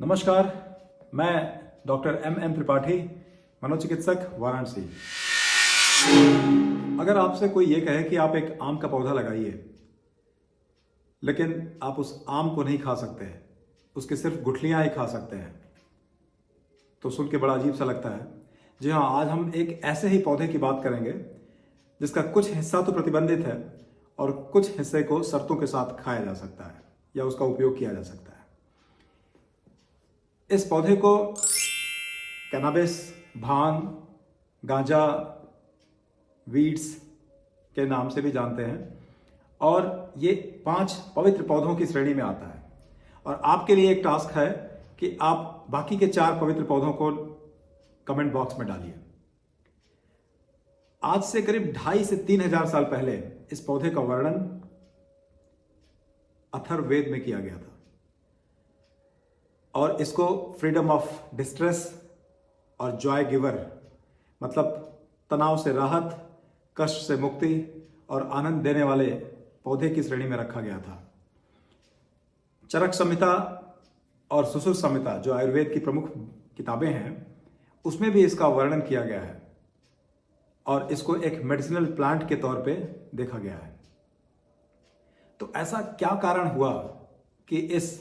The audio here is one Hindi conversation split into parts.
नमस्कार, मैं डॉक्टर एम त्रिपाठी, मनोचिकित्सक, वाराणसी। अगर आपसे कोई ये कहे कि आप एक आम का पौधा लगाइए, लेकिन आप उस आम को नहीं खा सकते, उसकी सिर्फ गुठलियां ही खा सकते हैं, तो सुन के बड़ा अजीब सा लगता है। जी हाँ, आज हम एक ऐसे ही पौधे की बात करेंगे जिसका कुछ हिस्सा तो प्रतिबंधित है और कुछ हिस्से को शर्तों के साथ खाया जा सकता है या उसका उपयोग किया जा सकता है। इस पौधे को कैनाबिस, भांग, गांजा, वीड्स के नाम से भी जानते हैं और ये 5 पवित्र पौधों की श्रेणी में आता है। और आपके लिए एक टास्क है कि आप बाकी के 4 पवित्र पौधों को कमेंट बॉक्स में डालिए। आज से करीब 2,500 से 3,000 साल पहले इस पौधे का वर्णन अथर्ववेद में किया गया था और इसको फ्रीडम ऑफ डिस्ट्रेस और जॉय गिवर, मतलब तनाव से राहत, कष्ट से मुक्ति और आनंद देने वाले पौधे की श्रेणी में रखा गया था। चरक संहिता और सुश्रुत संहिता, जो आयुर्वेद की प्रमुख किताबें हैं, उसमें भी इसका वर्णन किया गया है और इसको एक मेडिसिनल प्लांट के तौर पे देखा गया है। तो ऐसा क्या कारण हुआ कि इस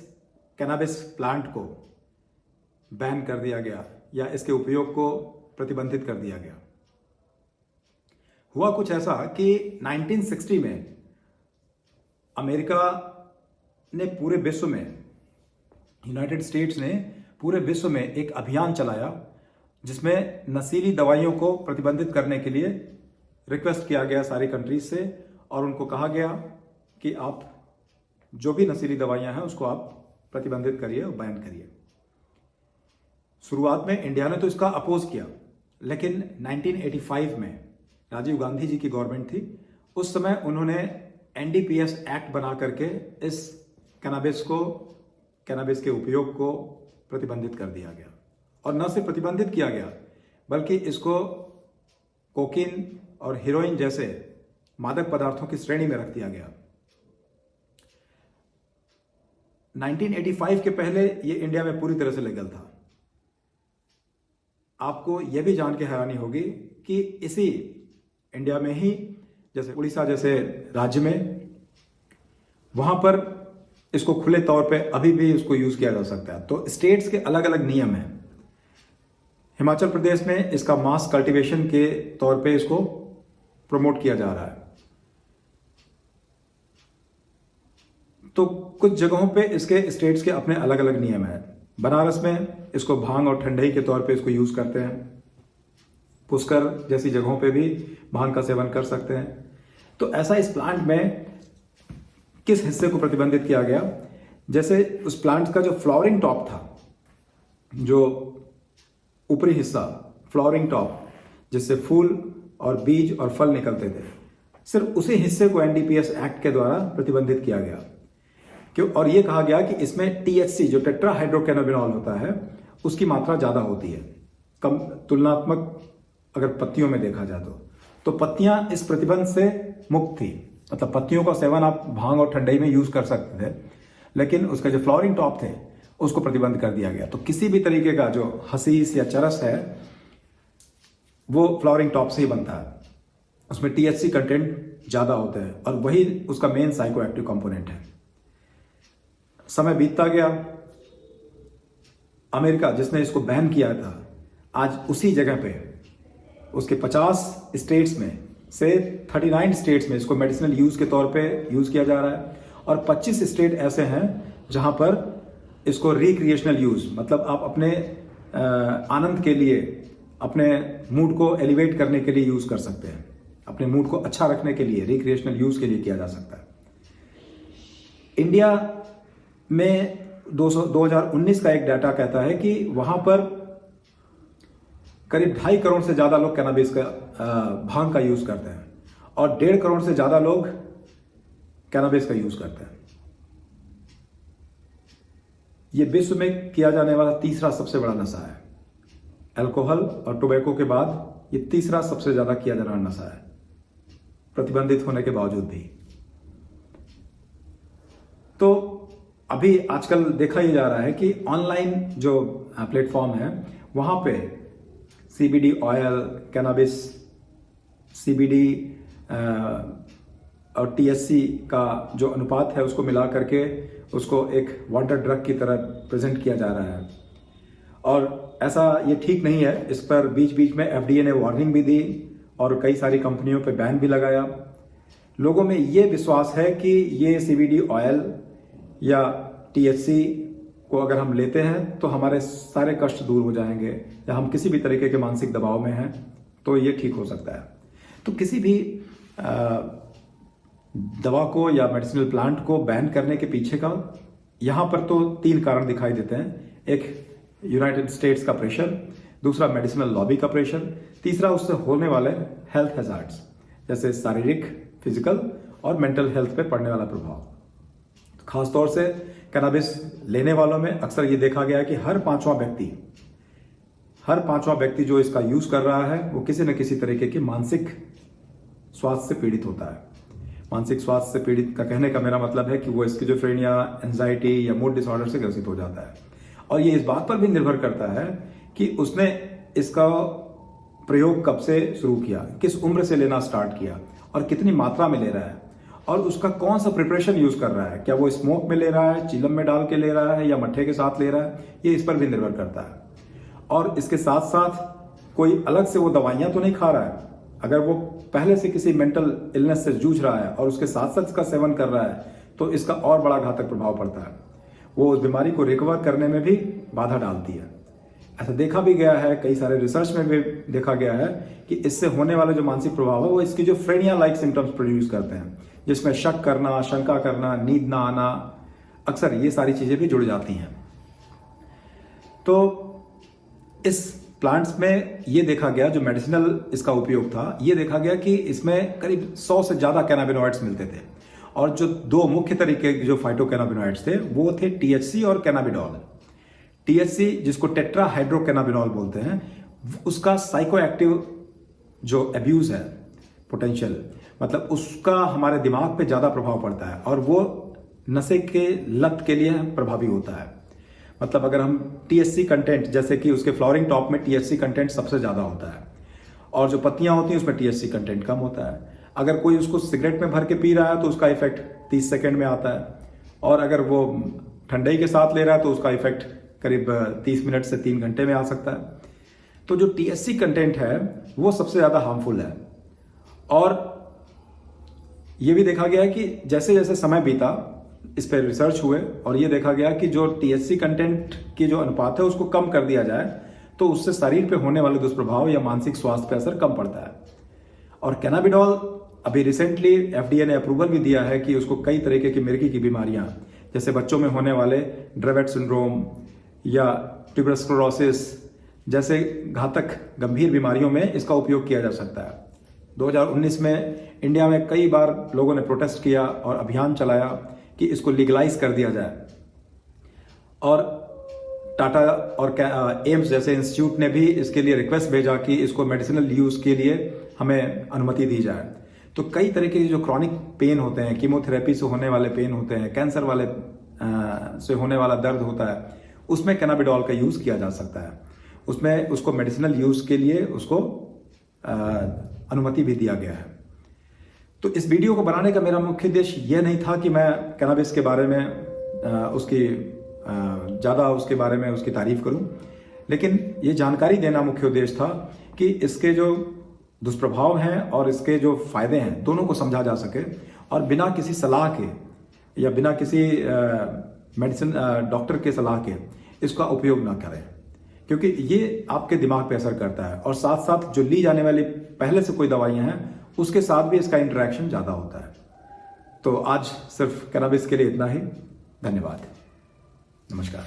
कैनाबिस प्लांट को बैन कर दिया गया या इसके उपयोग को प्रतिबंधित कर दिया गया? हुआ कुछ ऐसा कि 1960 में अमेरिका ने पूरे विश्व में, यूनाइटेड स्टेट्स ने पूरे विश्व में एक अभियान चलाया जिसमें नशीली दवाइयों को प्रतिबंधित करने के लिए रिक्वेस्ट किया गया सारी कंट्रीज से और उनको कहा गया कि आप जो भी नशीली दवाइयां हैं उसको आप प्रतिबंधित करिए और बैन करिए। शुरुआत में इंडिया ने तो इसका अपोज किया, लेकिन 1985 में राजीव गांधी जी की गवर्नमेंट थी। उस समय उन्होंने एनडीपीएस एक्ट बना करके इस कैनाबिस के उपयोग को प्रतिबंधित कर दिया गया। और न सिर्फ प्रतिबंधित किया गया, बल्कि इसको कोकीन और हीरोइन जैसे मादक पदार्थों की श्रेणी में रख दिया गया। 1985 के पहले ये इंडिया में पूरी तरह से लीगल था। आपको यह भी जान के हैरानी होगी कि इसी इंडिया में ही, जैसे उड़ीसा जैसे राज्य में, वहां पर इसको खुले तौर पे अभी भी इसको यूज किया जा सकता है। तो स्टेट्स के अलग अलग नियम हैं। हिमाचल प्रदेश में इसका मास कल्टीवेशन के तौर पे इसको प्रमोट किया जा रहा है। तो कुछ जगहों पे इसके स्टेट्स के अपने अलग अलग नियम हैं। बनारस में इसको भांग और ठंडई के तौर पे इसको यूज करते हैं। पुष्कर जैसी जगहों पे भी भांग का सेवन कर सकते हैं। तो ऐसा इस प्लांट में किस हिस्से को प्रतिबंधित किया गया? जैसे उस प्लांट का जो फ्लावरिंग टॉप था, जो ऊपरी हिस्सा, फ्लावरिंग टॉप, जिससे फूल और बीज और फल निकलते थे, सिर्फ उसी हिस्से को एनडीपीएस एक्ट के द्वारा प्रतिबंधित किया गया। क्यों? और यह कहा गया कि इसमें टीएचसी, जो टेट्राहाइड्रोकैनाबिनॉल होता है, उसकी मात्रा ज्यादा होती है, कम तुलनात्मक अगर पत्तियों में देखा जाए तो पत्तियां इस प्रतिबंध से मुक्त थी। मतलब पत्तियों का सेवन आप भांग और ठंडई में यूज कर सकते थे, लेकिन उसका जो फ्लावरिंग टॉप थे उसको प्रतिबंध कर दिया गया। तो किसी भी तरीके का जो हसीस या चरस है वो फ्लावरिंग टॉप से ही बनता है। उसमें टीएचसी कंटेंट ज्यादा होता है और वही उसका मेन साइकोएक्टिव कंपोनेंट है। समय बीतता गया, अमेरिका जिसने इसको बैन किया था, आज उसी जगह पे उसके 50 स्टेट्स में से 39 स्टेट्स में इसको मेडिसिनल यूज के तौर पे यूज किया जा रहा है और 25 स्टेट ऐसे हैं जहां पर इसको रिक्रिएशनल यूज, मतलब आप अपने आनंद के लिए, अपने मूड को एलिवेट करने के लिए यूज कर सकते हैं। अपने मूड को अच्छा रखने के लिए रिक्रिएशनल यूज के लिए किया जा सकता है। इंडिया में 2019 का एक डाटा कहता है कि वहां पर करीब 2.5 करोड़ से ज्यादा लोग कैनाबिस का, भांग का यूज करते हैं और 1.5 करोड़ से ज्यादा लोग कैनाबिस का यूज करते हैं। यह विश्व में किया जाने वाला तीसरा सबसे बड़ा नशा है। अल्कोहल और टोबैको के बाद यह तीसरा सबसे ज्यादा किया जाने वाला नशा है, प्रतिबंधित होने के बावजूद भी। तो अभी आजकल देखा ही जा रहा है कि ऑनलाइन जो प्लेटफॉर्म है वहां पे CBD ऑयल, कैनाबिस, CBD और THC का जो अनुपात है उसको मिला करके उसको एक वांटेड ड्रग की तरह प्रेजेंट किया जा रहा है। और ऐसा ये ठीक नहीं है। इस पर बीच बीच में FDA ने वार्निंग भी दी और कई सारी कंपनियों पे बैन भी लगाया। लोगों में ये विश्वास है कि ये CBD ऑयल या THC को अगर हम लेते हैं तो हमारे सारे कष्ट दूर हो जाएंगे, या हम किसी भी तरीके के मानसिक दबाव में हैं तो ये ठीक हो सकता है। तो किसी भी दवा को या मेडिसिनल प्लांट को बैन करने के पीछे का यहाँ पर तो 3 कारण दिखाई देते हैं। एक यूनाइटेड स्टेट्स का प्रेशर, दूसरा मेडिसिनल लॉबी का प्रेशर, तीसरा उससे होने वाले हेल्थ हैजार्ड्स जैसे शारीरिक, फिजिकल और मेंटल हेल्थ पे पड़ने वाला प्रभाव। खासतौर से कैनाबिस लेने वालों में अक्सर ये देखा गया है कि हर पांचवां व्यक्ति जो इसका यूज कर रहा है वो किसी न किसी तरीके की मानसिक स्वास्थ्य से पीड़ित होता है। मानसिक स्वास्थ्य से पीड़ित का कहने का मेरा मतलब है कि वो स्किज़ोफ्रेनिया, एंजाइटी या मूड डिसऑर्डर से ग्रसित हो जाता है। और ये इस बात पर भी निर्भर करता है कि उसने इसका प्रयोग कब से शुरू किया, किस उम्र से लेना स्टार्ट किया और कितनी मात्रा में ले रहा है, और उसका कौन सा प्रिपरेशन यूज कर रहा है। क्या वो स्मोक में ले रहा है, चिलम में डाल के ले रहा है या मट्ठे के साथ ले रहा है, ये इस पर भी निर्भर करता है। और इसके साथ साथ कोई अलग से वो दवाइयां तो नहीं खा रहा है। अगर वो पहले से किसी मेंटल इलनेस से जूझ रहा है और उसके साथ साथ इसका सेवन कर रहा है तो इसका और बड़ा घातक प्रभाव पड़ता है। वो उस बीमारी को रिकवर करने में भी बाधा डालती है। ऐसा देखा भी गया है, कई सारे रिसर्च में भी देखा गया है कि इससे होने वाले जो मानसिक प्रभाव है वो स्किज़ोफ्रेनिया लाइक सिम्टम्स प्रोड्यूस करते हैं, जिसमें शक करना, शंका करना, नींद ना आना, अक्सर ये सारी चीजें भी जुड़ जाती हैं। तो इस प्लांट्स में ये देखा गया, जो मेडिसिनल इसका उपयोग था, ये देखा गया कि इसमें करीब 100 से ज्यादा कैनाबिनॉइड्स मिलते थे। और जो 2 मुख्य तरीके के जो फाइटोकैनाबिनॉइड्स थे वो थे THC और कैनाबिडॉल। THC जिसको टेट्राहाइड्रोकैनाबिनॉल बोलते हैं, उसका साइकोएक्टिव जो अब्यूज है पोटेंशियल, मतलब उसका हमारे दिमाग पे ज्यादा प्रभाव पड़ता है और वो नशे के लत के लिए प्रभावी होता है। मतलब अगर हम THC कंटेंट, जैसे कि उसके फ्लावरिंग टॉप में THC कंटेंट सबसे ज्यादा होता है और जो पत्तियां होती हैं उसमें THC कंटेंट कम होता है। अगर कोई उसको सिगरेट में भर के पी रहा है तो उसका इफेक्ट 30 सेकंड में आता है, और अगर वो ठंडाई के साथ ले रहा है तो उसका इफेक्ट करीब 30 मिनट से 3 घंटे में आ सकता है। तो जो THC कंटेंट है वो सबसे ज्यादा हार्मफुल है। और ये भी देखा गया है कि जैसे जैसे समय बीता, इस पर रिसर्च हुए और ये देखा गया कि जो THC कंटेंट की जो अनुपात है उसको कम कर दिया जाए तो उससे शरीर पे होने वाले दुष्प्रभाव या मानसिक स्वास्थ्य पे असर कम पड़ता है। और कैनाबिडॉल अभी रिसेंटली FDA ने अप्रूवल भी दिया है कि उसको कई तरीके की मिर्गी की बीमारियां, जैसे बच्चों में होने वाले ड्रेवेट सिंड्रोम या ट्यूबरक्लोसिस जैसे घातक गंभीर बीमारियों में इसका उपयोग किया जा सकता है। 2019 में इंडिया में कई बार लोगों ने प्रोटेस्ट किया और अभियान चलाया कि इसको लीगलाइज कर दिया जाए, और टाटा और एम्स जैसे इंस्टीट्यूट ने भी इसके लिए रिक्वेस्ट भेजा कि इसको मेडिसिनल यूज के लिए हमें अनुमति दी जाए। तो कई तरीके के जो क्रॉनिक पेन होते हैं, कीमोथेरेपी से होने वाले पेन होते हैं, कैंसर वाले से होने वाला दर्द होता है, उसमें कैनाबिडॉल का यूज किया जा सकता है। उसमें उसको मेडिसिनल यूज के लिए उसको अनुमति भी दिया गया है। तो इस वीडियो को बनाने का मेरा मुख्य उद्देश्य यह नहीं था कि मैं कैनाबिस के बारे में उसके बारे में उसकी तारीफ करूं, लेकिन ये जानकारी देना मुख्य उद्देश्य था कि इसके जो दुष्प्रभाव हैं और इसके जो फायदे हैं दोनों को समझा जा सके, और बिना किसी सलाह के या बिना किसी मेडिसिन डॉक्टर के सलाह के इसका उपयोग ना करें, क्योंकि ये आपके दिमाग पे असर करता है। और साथ साथ जो ली जाने वाली पहले से कोई दवाइयां हैं उसके साथ भी इसका इंटरेक्शन ज्यादा होता है। तो आज सिर्फ कैनाबिस के लिए इतना ही। धन्यवाद, नमस्कार।